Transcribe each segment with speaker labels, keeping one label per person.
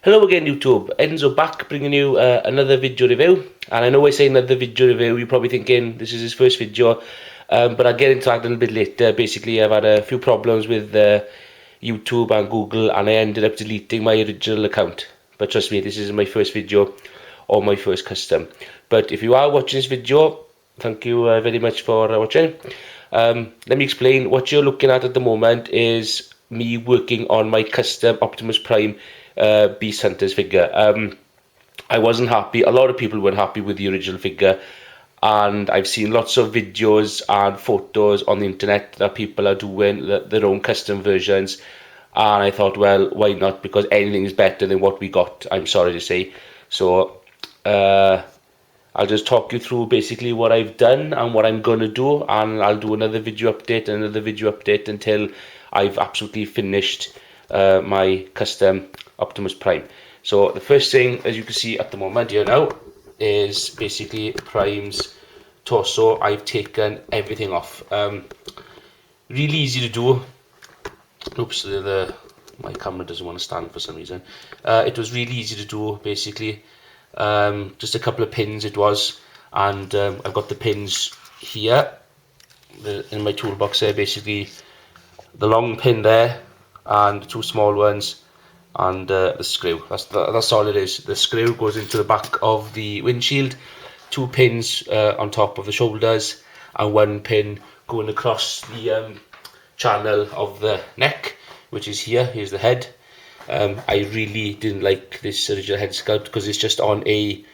Speaker 1: Hello again YouTube, Enzo back bringing you another video review. And I know I say another video review, you're probably thinking this is his first video, but I'll get into that a little bit later. Basically I've had a few problems with YouTube and Google, and I ended up deleting my original account. But trust me, this is my first video or my first custom. But if you are watching this video, thank you very much for watching. Let me explain. What you're looking at the moment is me working on my custom Optimus Prime Beast Hunters figure. I wasn't happy. A lot of people weren't happy with the original figure, and I've seen lots of videos and photos on the internet that people are doing their own custom versions, and I thought, well, why not? Because anything is better than what we got, I'm sorry to say. So I'll just talk you through basically what I've done and what I'm going to do, and I'll do another video update and another video update until I've absolutely finished my custom Optimus Prime. So the first thing, as you can see at the moment here now, is basically Prime's torso. I've taken everything off. Really easy to do. Oops, my camera doesn't want to stand for some reason. It was really easy to do, basically. Just a couple of pins it was, and I've got the pins here in my toolbox there, basically the long pin there and the two small ones, and the screw. That's all it is. The screw goes into the back of the windshield, two pins on top of the shoulders, and one pin going across the channel of the neck, which is here. Here's the head. I really didn't like this original head sculpt because it's just on a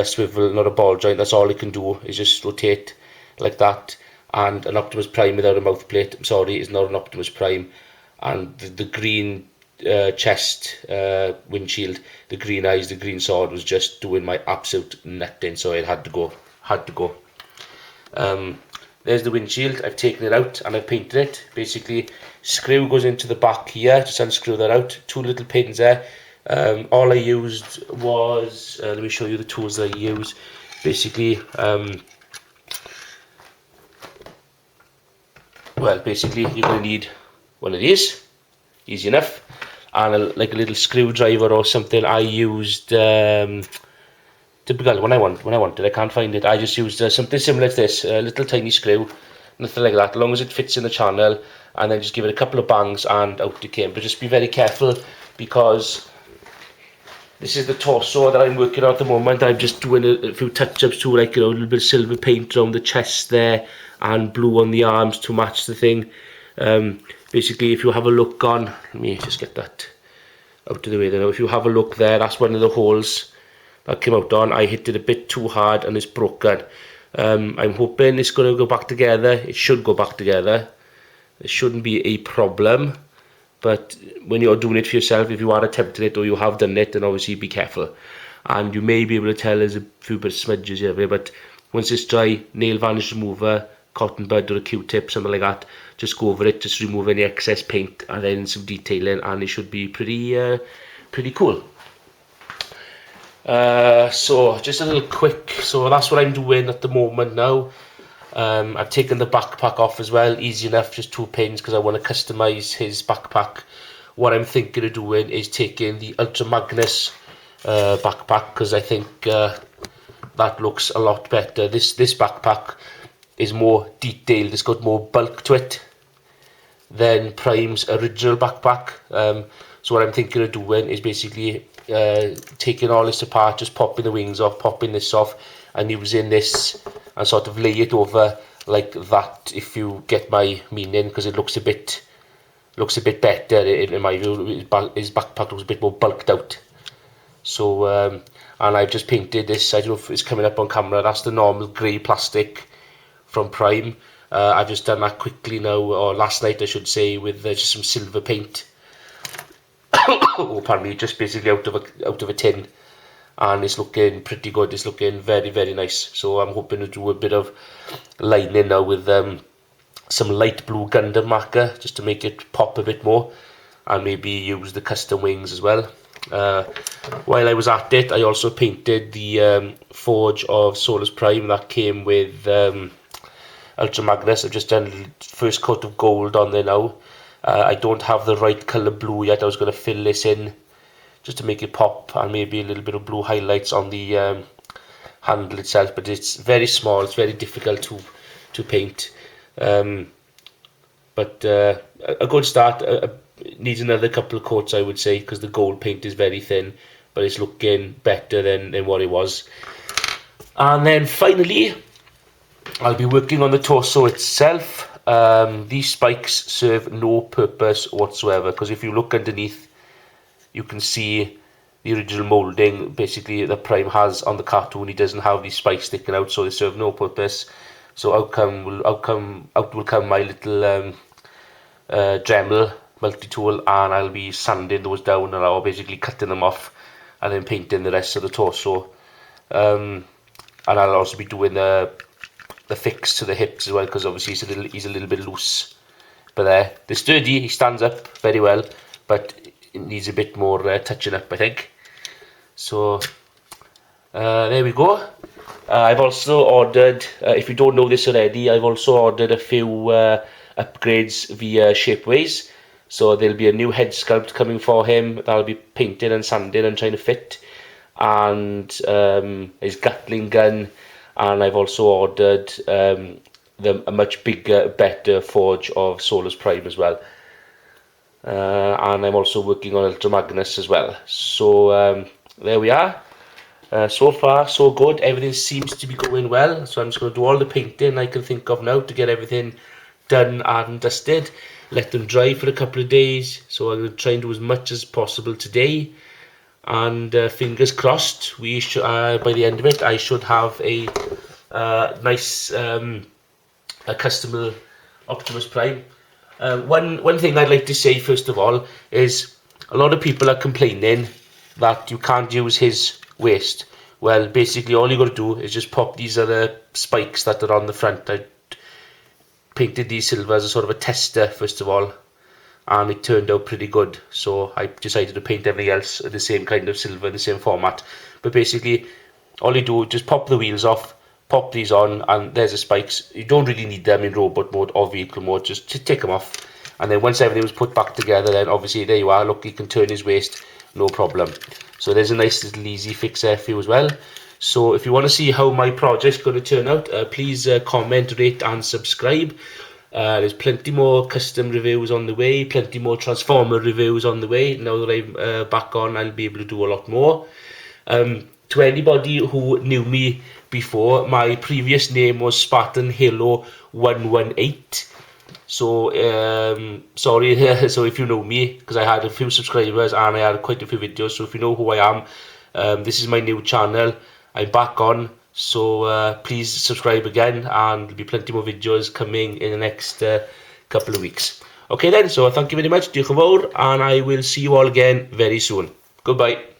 Speaker 1: swivel, not a ball joint. That's all it can do, is just rotate like that. And an Optimus Prime without a mouth plate, I'm sorry, is not an Optimus Prime. And the green chest windshield, the green eyes, the green sword was just doing my absolute nutting, so it had to go. There's the windshield. I've taken it out and I've painted it. Basically, screw goes into the back here. Just unscrew that out. Two little pins there. All I used was, let me show you the tools that I use. Basically, basically you're going to need one of these. Easy enough. And like a little screwdriver or something. I used typical when I wanted, I can't find it. I just used something similar to this, a little tiny screw, nothing like that, as long as it fits in the channel, and then just give it a couple of bangs and out it came. But just be very careful, because this is the torso that I'm working on at the moment. I'm just doing a few touch-ups to, like, a little bit of silver paint around the chest there, and blue on the arms to match the thing. Basically, if you have a look on, let me just get that out of the way there now. If you have a look there, that's one of the holes that came out on. I hit it a bit too hard and it's broken. I'm hoping it's going to go back together. It should go back together. There shouldn't be a problem. But when you're doing it for yourself, if you are attempting it or you have done it, then obviously be careful. And you may be able to tell there's a few bit of smudges here, but once it's dry, nail varnish remover, cotton bud or a Q-tip, something like that, just go over it, just remove any excess paint and then some detailing, and it should be pretty cool. So just a little quick, so that's what I'm doing at the moment now. I've taken the backpack off as well, easy enough, just two pins, because I want to customize his backpack. What I'm thinking of doing is taking the Ultra Magnus backpack, because I think that looks a lot better. This backpack is more detailed, it's got more bulk to it than Prime's original backpack. So what I'm thinking of doing is basically taking all this apart, just popping the wings off, popping this off, and using this and sort of lay it over like that, if you get my meaning, because it looks a bit better in my view. His backpack looks a bit more bulked out. So and I've just painted this. I don't know if it's coming up on camera. That's the normal grey plastic from Prime. I've just done that quickly now, or last night I should say, with just some silver paint. Oh, pardon me, just basically out of a tin, and it's looking pretty good. It's looking very, very nice. So I'm hoping to do a bit of lining now with some light blue Gundam marker, just to make it pop a bit more, and maybe use the custom wings as well. While I was at it, I also painted the forge of Solus Prime that came with Ultra Magnus. I've just done the first coat of gold on there now. I don't have the right colour blue yet. I was going to fill this in just to make it pop, and maybe a little bit of blue highlights on the handle itself, but it's very small, it's very difficult to paint. But a good start. Needs another couple of coats, I would say, because the gold paint is very thin, but it's looking better than what it was. And then finally, I'll be working on the torso itself. These spikes serve no purpose whatsoever, because if you look underneath, you can see the original moulding basically the Prime has on the cartoon. He doesn't have these spikes sticking out, so they serve no purpose. So out will come my little Dremel multi-tool, and I'll be sanding those down, and I'll basically cutting them off and then painting the rest of the torso. And I'll also be doing the fix to the hips as well, because obviously he's a little bit loose. But they're sturdy, he stands up very well, but it needs a bit more touching up, I think. So there we go. I've also ordered, if you don't know this already, I've also ordered a few upgrades via Shapeways. So there'll be a new head sculpt coming for him that I'll be painting and sanding and trying to fit, and his Gatling gun, and I've also ordered a much bigger, better forge of Solus Prime as well. And I'm also working on Ultra Magnus as well. So there we are. So far so good, everything seems to be going well, so I'm just going to do all the painting I can think of now to get everything done and dusted, let them dry for a couple of days. So I'm going to try and do as much as possible today, and fingers crossed we should, by the end of it I should have a nice a custom Optimus Prime. One thing I'd like to say first of all is a lot of people are complaining that you can't use his waist. Well, basically all you got to do is just pop these other spikes that are on the front. I painted these silver as a sort of a tester first of all, and it turned out pretty good, so I decided to paint everything else the same kind of silver, the same format. But basically all you do, just pop the wheels off, pop these on, and there's the spikes. You don't really need them in robot mode or vehicle mode, just take them off, and then once everything was put back together, then obviously there you are, look, you can turn his waist, no problem. So there's a nice little easy fix there for you as well. So if you want to see how my project's going to turn out, please comment, rate and subscribe. There's plenty more custom reviews on the way, plenty more Transformer reviews on the way. Now that I'm back on, I'll be able to do a lot more. To anybody who knew me before, my previous name was Spartan Halo 118. So sorry, so if you know me, because I had a few subscribers and I had quite a few videos, so if you know who I am, this is my new channel. I'm back on, so please subscribe again, and there'll be plenty more videos coming in the next couple of weeks. Okay then, so thank you very much, diolch yn fawr, and I will see you all again very soon. Goodbye.